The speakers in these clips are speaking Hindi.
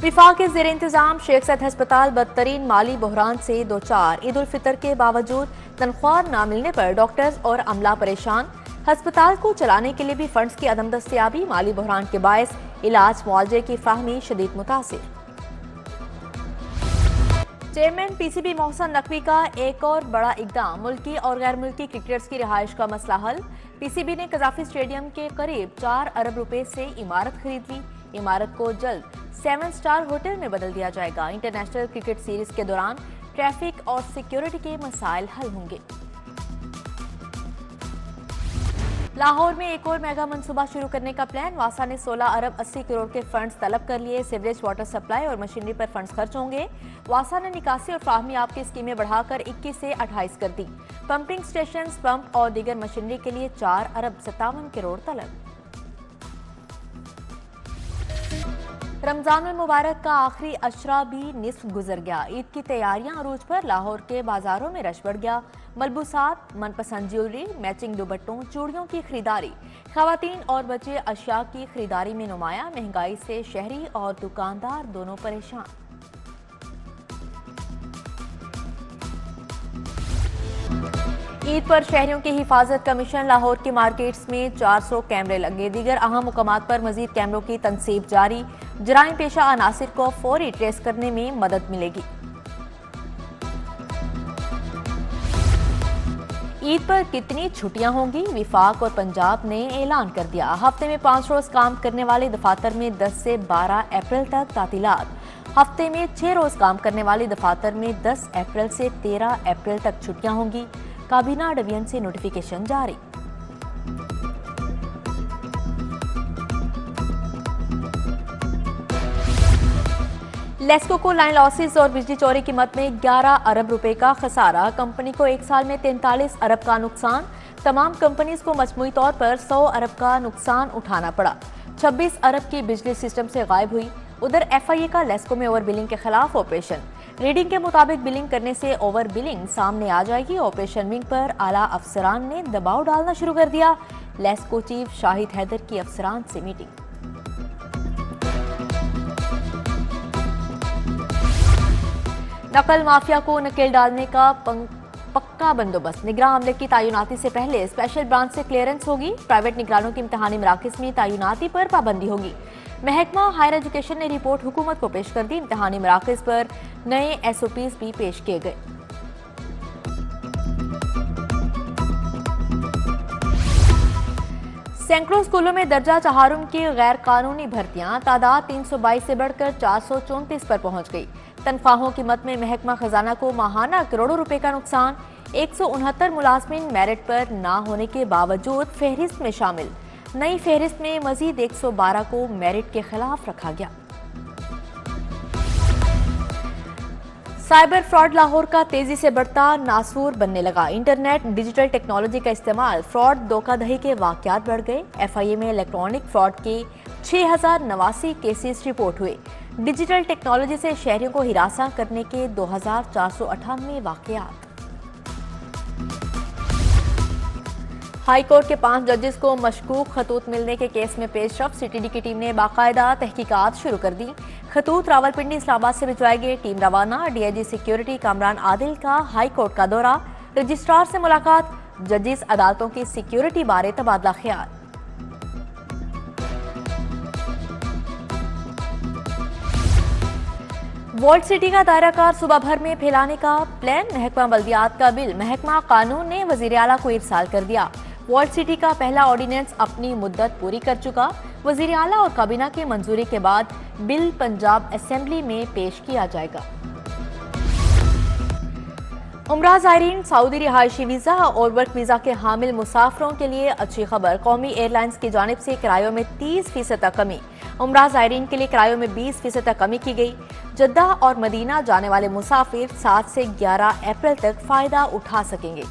विफाक के ज़ेर इंतजाम शेख सैद हस्पताल बदतरीन माली बहरान से दो चार। ईद उल फितर के बावजूद तनख्वाह न मिलने पर डॉक्टर्स और अमला परेशान। हस्पताल को चलाने के लिए भी फंड्स की अदम दस्तयाबी। माली बहरान के बायस इलाज मुआवजे की फाहमी शदीद मुतासिर। चेयरमैन पीसीबी मोहसन नकवी का एक और बड़ा इकदाम। मुल्की और गैर मुल्की क्रिकेटर्स की रिहाइश का मसला हल। पीसीबी ने कजाफी स्टेडियम के करीब 4 अरब रुपए से इमारत खरीद ली। इमारत को जल्द 7 स्टार होटल में बदल दिया जाएगा। इंटरनेशनल क्रिकेट सीरीज के दौरान ट्रैफिक और सिक्योरिटी के मसाइल हल होंगे। लाहौर में एक और मेगा मनसूबा शुरू करने का प्लान। वासा ने 16 अरब 80 करोड़ के फंड्स तलब कर लिए। सीवरेज, वाटर सप्लाई और मशीनरी पर फंड्स खर्च होंगे। वासा ने निकासी और फाहमी आप की स्कीमें बढ़ाकर 21 से 28 कर दी। पंपिंग स्टेशन, पंप और दीगर मशीनरी के लिए 4 अरब 57 करोड़ तलब। रमजान मुबारक का आखिरी अशरा भी निस्फ गुजर गया। ईद की तैयारियां अरूज पर। लाहौर के बाजारों में रश बढ़ गया। मलबूसात, मनपसंद ज्वेलरी, मैचिंग दुपट्टों, चूड़ियों की खरीदारी। खवातीन और बच्चे अशिया की खरीदारी में नुमाया। महंगाई से शहरी और दुकानदार दोनों परेशान। ईद पर शहरियों की हिफाजत कमीशन। लाहौर की मार्केट्स में 400 कैमरे लगे। दीगर अहम मुकामात पर मजीद कैमरों की तनसीब जारी। जराइम पेशा अनासिर को फौरी ट्रेस करने में मदद मिलेगी। ईद पर कितनी छुट्टियां होंगी? विफाक और पंजाब ने ऐलान कर दिया। हफ्ते में 5 रोज काम करने वाले दफातर में 10 से 12 अप्रैल तक तातीलात। हफ्ते में 6 रोज काम करने वाले दफातर में 10 अप्रैल से 13 अप्रैल तक छुट्टियां होंगी। काबीना डिवीजन से नोटिफिकेशन जारी। लेस्को को लाइन लॉसेस और बिजली चोरी की मद में 11 अरब रुपए का खसारा। कंपनी को एक साल में 43 अरब का नुकसान। तमाम कंपनीज को मजमूई तौर पर 100 अरब का नुकसान उठाना पड़ा। 26 अरब की बिजली सिस्टम से गायब हुई। उधर FIA का लेस्को में ओवर बिलिंग के खिलाफ ऑपरेशन। रीडिंग के मुताबिक बिलिंग करने से ओवर बिलिंग सामने आ जाएगी। ऑपरेशन विंग पर आला अफसरान ने दबाव डालना शुरू कर दिया। लेस्को चीफ शाहिद हैदर की अफसरान से मीटिंग। नकल माफिया को नकेल डालने का पक्का बंदोबस्त। निगरान अमले की तैनाती से पहले स्पेशल ब्रांच से क्लियरेंस होगी। प्राइवेट निगरानों की इम्तिहानी मराकज़ में तैनाती पर पाबंदी होगी। महकमा हायर एजुकेशन ने रिपोर्ट हुकूमत को पेश कर दी। इम्तिहानी मराकज़ पर नए SOPs भी पेश किए गए। सैकड़ों स्कूलों में दर्जा चहारुम की गैर कानूनी भर्तियां। तादाद 322 से बढ़कर 434 पर पहुंच गई। तनख्वाहों की मद में महकमा खजाना को माहाना करोड़ों रुपए का नुकसान। 169 मुलाजमीन मेरिट पर ना होने के बावजूद फहरिस्त में शामिल। नई फहरिस्त में मजीद 112 को मेरिट के खिलाफ रखा गया। साइबर फ्रॉड लाहौर का तेजी से बढ़ता नासूर बनने लगा। इंटरनेट डिजिटल टेक्नोलॉजी का इस्तेमाल। फ्रॉड धोखाधड़ी के वाकयात बढ़ गए। FIA में इलेक्ट्रॉनिक फ्रॉड के 6089 केसेस रिपोर्ट हुए। डिजिटल टेक्नोलॉजी से शहरियों को हिरासा करने के 2498 वाकयात। हाई कोर्ट के 5 जजेस को मशकूक खतूत मिलने के केस में पेशरफ। CTD की टीम ने बाकायदा तहकीकात शुरू कर दी। खतूत रावलपिंडी इस्लामाबाद से भिजवाई गई। टीम रवाना। DIG सिक्योरिटी कामरान आदिल का हाई कोर्ट का दौरा। रजिस्ट्रार से मुलाकात। जजेस अदालतों की सिक्योरिटी बारे तबादला ख्याल। वॉल्ट सिटी का दायरा कार सुबह भर में फैलाने का प्लान। महकमा बल्दियात का बिल महकमा कानून ने वजीर आला को इरसाल कर दिया। वॉल्ट सिटी का पहला ऑर्डिनेंस अपनी मुद्दत पूरी कर चुका। वजीर आला और काबीना की मंजूरी के बाद बिल पंजाब असेंबली में पेश किया जाएगा। उमरा ज़ायरीन सऊदी रिहायशी वीज़ा और वर्क वीज़ा के हामिल मुसाफिरों के लिए अच्छी खबर। कौमी एयरलाइंस की जानिब से किरायों में 30% तक कमी। उमरा ज़ायरीन के लिए किरायों में 20% तक कमी की गई। जद्दा और मदीना जाने वाले मुसाफिर 7 से 11 अप्रैल तक फ़ायदा उठा सकेंगे।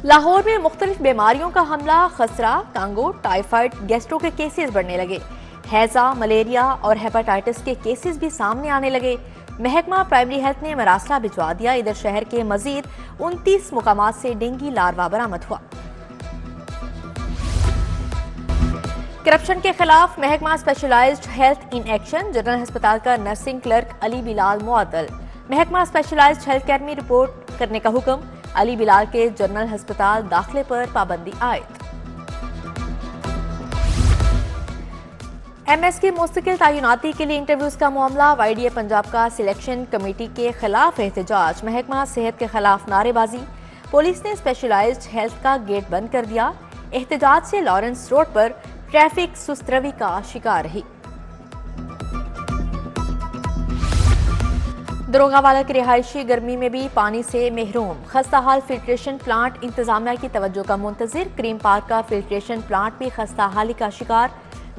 लाहौर में मुख्तलिफ बीमारियों का हमला। खसरा, कांगो, टाइफाइड, गैस्ट्रो के केसेस बढ़ने लगे। हैजा, मलेरिया और हेपेटाइटिस के केसेस भी सामने आने लगे। महकमा प्राइमरी हेल्थ ने मरासला भिजवा दिया। इधर शहर के मजीद 29 मुकामात से डेंगू लार्वा बरामद हुआ। करप्शन के खिलाफ महकमा specialised health in action, general अस्पताल का नर्सिंग क्लर्क अली बिलाल मुअत्तल। महकमा स्पेशलाइज्ड हेल्थ केयर में रिपोर्ट करने का हुक्म, अली बिलाल के जनरल अस्पताल दाखिले पर पाबंदी आयद। एमएस की मुस्तकिल तैनाती के लिए इंटरव्यूज का मामला, वाईडीए पंजाब का सिलेक्शन कमेटी के खिलाफ एहतजाज, महकमा सेहत के खिलाफ नारेबाजी, पुलिस ने स्पेशलाइज्ड हेल्थ का गेट बंद कर दिया। एहतजाज से लॉरेंस रोड पर ट्रैफिक सुस्तरवी का शिकार रही। दरोगावाला के रिहायशी गर्मी में भी पानी से महरूम, खस्ताहाल फिल्ट्रेशन प्लांट इंतजामिया की तवज्जो का मुंतजिर। क्रीम पार्क का फिल्ट्रेशन प्लांट भी खस्ताहाली का शिकार,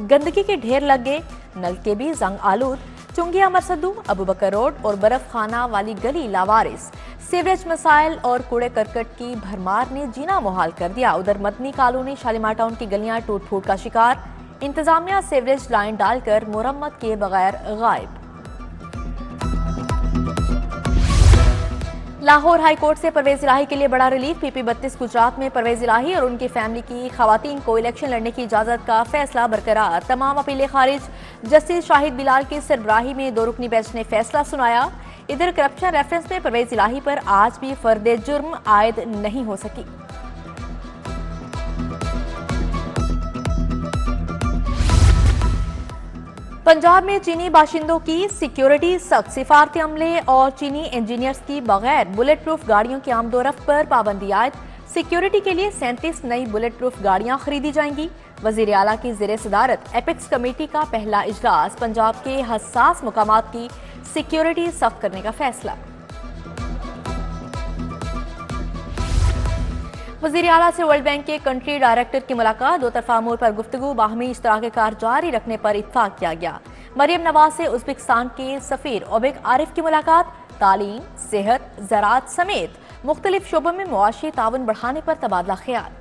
गंदगी के ढेर लग गए, नलके भी जंग आलूद। चुंगिया मरसदू, अबू बकर रोड और बर्फ खाना वाली गली लावारिस। सीवरेज मसाइल और कूड़े करकट की भरमार ने जीना मुहाल कर दिया। उधर मदनी कॉलोनी शालीमार टाउन की गलियां टूट फूट का शिकार, इंतजामिया सीवरेज लाइन डालकर मुरम्मत किए बगैर गायब। लाहौर हाई कोर्ट से परवेज इलाही के लिए बड़ा रिलीफ। पीपी 32 गुजरात में परवेज इलाही और उनकी फैमिली की खवातीन को इलेक्शन लड़ने की इजाजत का फैसला बरकरार, तमाम अपीलें खारिज। जस्टिस शाहिद बिलाल की सरबराही में 2 रुकनी बेंच ने फैसला सुनाया। इधर करप्शन रेफरेंस में परवेज इलाही पर आज भी फर्द जुर्म आयद नहीं हो सकी। पंजाब में चीनी बाशिंदों की सिक्योरिटी सख्त, सिफारती अमले और चीनी इंजीनियर्स की बगैर बुलेट प्रूफ गाड़ियों की आमदोरफ्त पर पाबंदी आयद। सिक्योरिटी के लिए 37 नई बुलेट प्रूफ गाड़ियां खरीदी जाएंगी। वजीर आला की ज़ेरे सदारत एपेक्स कमेटी का पहला इजलास, पंजाब के हसास मुकामात की सिक्योरिटी सख्त करने का फैसला। वज़ीर आला से वर्ल्ड बैंक के कंट्री डायरेक्टर की मुलाकात, 2 तरफा अमूर पर गुफ्तगू, बाहमी इश्तराक कार जारी रखने पर इत्तफाक किया गया। मरियम नवाज से उज़्बेकिस्तान के सफीर ओबेक आरिफ की मुलाकात, तालीम, सेहत, ज़राअत समेत मुख्तलिफ शोबों में मुआशी ताउन बढ़ाने पर तबादला ख्याल।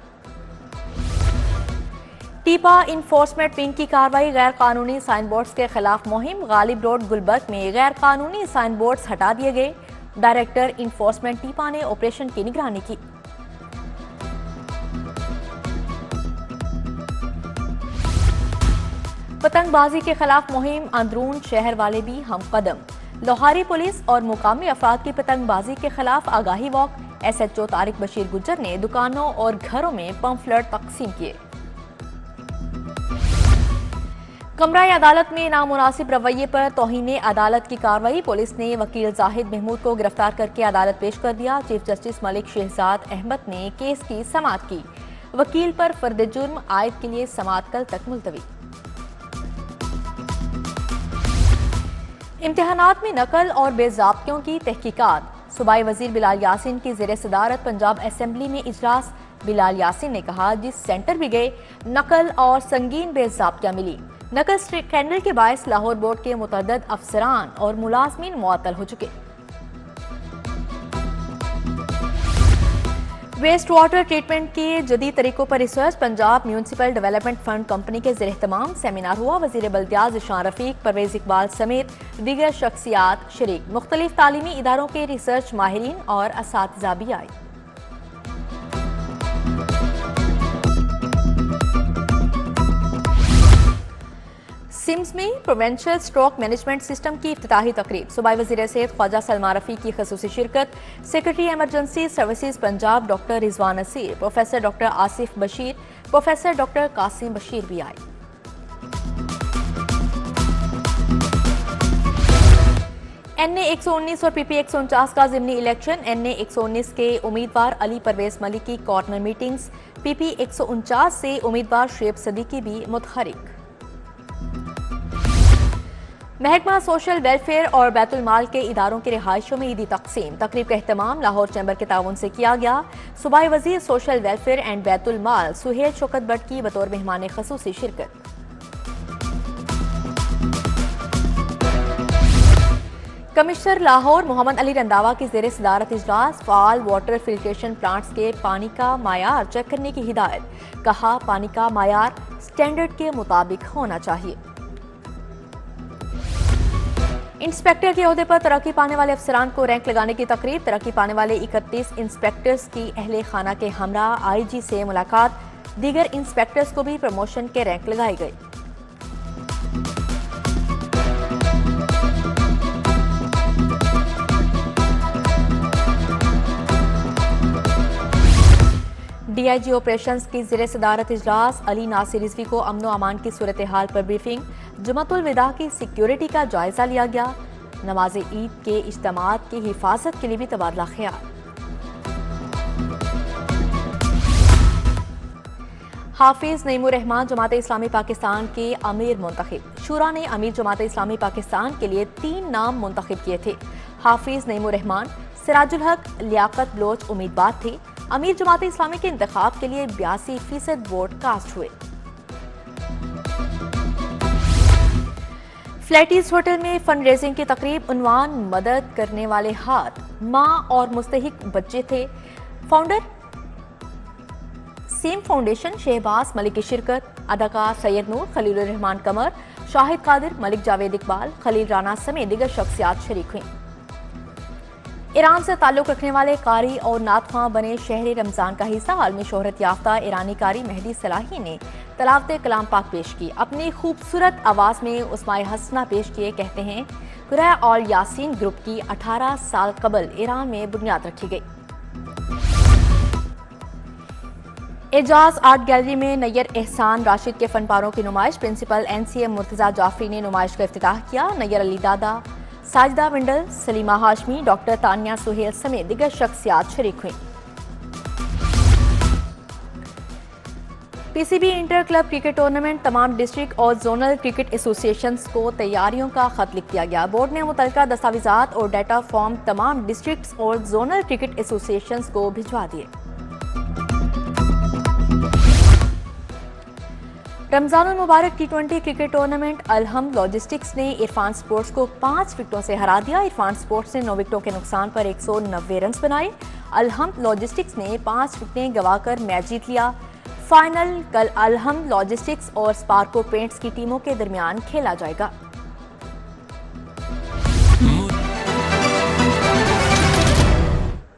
टीपा इन्फोर्समेंट विंग की कार्रवाई, गैर कानूनी साइन बोर्ड्स के खिलाफ मुहिम, गालिब रोड गुलबर्ग में गैर कानूनी साइन बोर्ड्स हटा दिए गए। डायरेक्टर इन्फोर्समेंट टीपा ने ऑपरेशन की निगरानी की। पतंगबाजी के खिलाफ मुहिम, अंदरून शहर वाले भी हम कदम। लोहारी पुलिस और मुकामी अफराद की पतंगबाजी के खिलाफ आगाही वॉक, SHO तारिक बशीर गुज्जर ने दुकानों और घरों में पंफलेट तकसीम किए। कमरा अदालत में नामुनासिब रवैये पर तौहीन अदालत की कार्रवाई, पुलिस ने वकील जाहिद महमूद को गिरफ्तार करके अदालत पेश कर दिया। चीफ जस्टिस मलिक शहजाद अहमद ने केस की समाअत की। वकील पर फर्द जुर्म आयद के लिए समाअत कल तक मुलतवी। इम्तिहानात में नकल और बेज़ाब्तियों की तहकीकात, सूबाई वजीर बिलाल यासीन की ज़ेरे सदारत पंजाब असेंबली में इजलास। बिलाल यासीन ने कहा, जिस सेंटर भी गए नकल और संगीन बेज़ाब्तियां मिली। नकल स्कैंडल के बायस लाहौर बोर्ड के मुतअद्दिद अफसरान और मुलाजमीन मुअत्तल हो चुके। वेस्ट वाटर ट्रीटमेंट के जदीद तरीकों पर research, Punjab municipal development fund company के ज़ेरे एहतमाम सेमिनार हुआ। वज़ीर बल्दियात ज़िशान रफ़ीक, परवेज़ इकबाल समेत दीगर शख्सियात शरीक। मुख्तलिफ तालीमी इदारों के रिसर्च माहिरीन और असातिज़ा भी आए। सिम्स में प्रोवेंशियल स्ट्रोक मैनेजमेंट सिस्टम की इफ्तिताही तकरीब, सूबाई वज़ीर सेहत ख्वाजा सलमा रफ़ी की ख़ुसूसी शिरकत। Secretary emergency services Punjab doctor Rizwan Naseer, professor doctor Asif Bashir, professor doctor Qasim Bashir भी आए। NA 119 और PP 149 का ज़िमनी इलेक्शन, NA 119 के उम्मीदवार अली परवेज मलिक की कॉर्नर मीटिंग्स, PP 149 से उम्मीदवार शुएब सदीकी भी मुतहरिक। महकमा सोशल वेलफेयर और बैतुल माल के इदारों की रिहाइशों में ईदी तकसीम, तकरीब का एहतमाम लाहौर चैम्बर के ताउन से किया गया। सूबाई वजीर सोशल वेलफेयर एंड बैतुल माल सुहेल शौकत भट्ट की बतौर मेहमान खसूसी शिरकत। कमिश्नर लाहौर मोहम्मद अली रंधावा की ज़ेरे सदारत इजलास, फाल वाटर फिल्ट्रेशन प्लांट्स के पानी का मायार चेक करने की हिदायत, कहा पानी का मायार स्टैंडर्ड के मुताबिक होना चाहिए। इंस्पेक्टर के ओहदे पर तरक्की पाने वाले अफसरान को रैंक लगाने की तकरीब, तरक्की पाने वाले 31 इंस्पेक्टर्स की अहले खाना के हमरा IG से मुलाकात, दीगर इंस्पेक्टर्स को भी प्रमोशन के रैंक लगाए गए। डीआईजी ऑपरेशंस की ज़ेरे सदारत इजलास, अली नासिर रिजवी को अमन व अमान की सूरत हाल पर ब्रीफिंग, जुमातुल विदा की सिक्योरिटी का जायजा लिया गया, नमाज ईद के इज्तिमात की हिफाजत के लिए भी तबादला ख्याल। हाफिज नईमुर रहमान जमात इस्लामी पाकिस्तान के अमीर मुंतखब। शूरा ने अमीर जमात इस्लामी पाकिस्तान के लिए 3 नाम मुंतखब किए थे। हाफिज नईमुर रहमान, सिराजुल हक, लियाकत बलोच उम्मीदवार थे। अमीर जमात इस्लामी के इंतखाब के लिए 82% वोट कास्ट हुए। फ्लैटीज होटल में फंड रेजिंग की तकरीब, उन्वान मदद करने वाले हाथ, मां और मुस्तहिक बच्चे थे। Founder Sam foundation Shahbaz Malik की शिरकत, अदाकार सैयद नूर, खलील रहमान कमर, शाहिद कादिर, मलिक जावेद इकबाल, खलील राना समेत दीगर शख्सियात शरीक हुई। ईरान से ताल्लुक रखने वाले कारी और नातख्वां बने शहरी रमजान का हिस्सा आलमी शोहरत याफ्ता ईरानी कारी मेहदी सलाही ने तलावत कलाम पाक पेश की। अपनी खूबसूरत आवाज में उस्माए हसना पेश किए। कहते हैं कुरैह और यासीन ग्रुप की 18 साल कबल ईरान में बुनियाद रखी गई। एजाज आर्ट गैलरी में नैयर एहसान राशिद के फनपारों की नुमाइश, प्रिंसिपल एनसीए मुर्तजा जाफरी ने नुमाइश का इफ्तिताह किया। नैयर अली दादा, साजिदा विंडल, सलीमा हाशमी, डॉक्टर तानिया सुहेल समेत दीगर शख्सियात शरीक हुई। PCB inter club cricket tournament, तमाम डिस्ट्रिक्ट और जोनल क्रिकेट एसोसिएशंस को तैयारियों का खत लिख दिया गया। बोर्ड ने मुतल्लिका दस्तावेजात और डाटा फॉर्म तमाम डिस्ट्रिक्ट और जोनल क्रिकेट एसोसिएशंस को भिजवा दिए। रमजानुल मुबारक T20 क्रिकेट टूर्नामेंट, अलहम लॉजिस्टिक्स ने इरफान स्पोर्ट्स को 5 विकेटों से हरा दिया। इरफान स्पोर्ट्स ने 9 विकेटों के नुकसान पर 190 रन बनाए। अलहम लॉजिस्टिक्स ने 5 विकेटें गंवाकर मैच जीत लिया। फाइनल कल अलहम लॉजिस्टिक्स और स्पार्को पेंट्स की टीमों के दरमियान खेला जाएगा।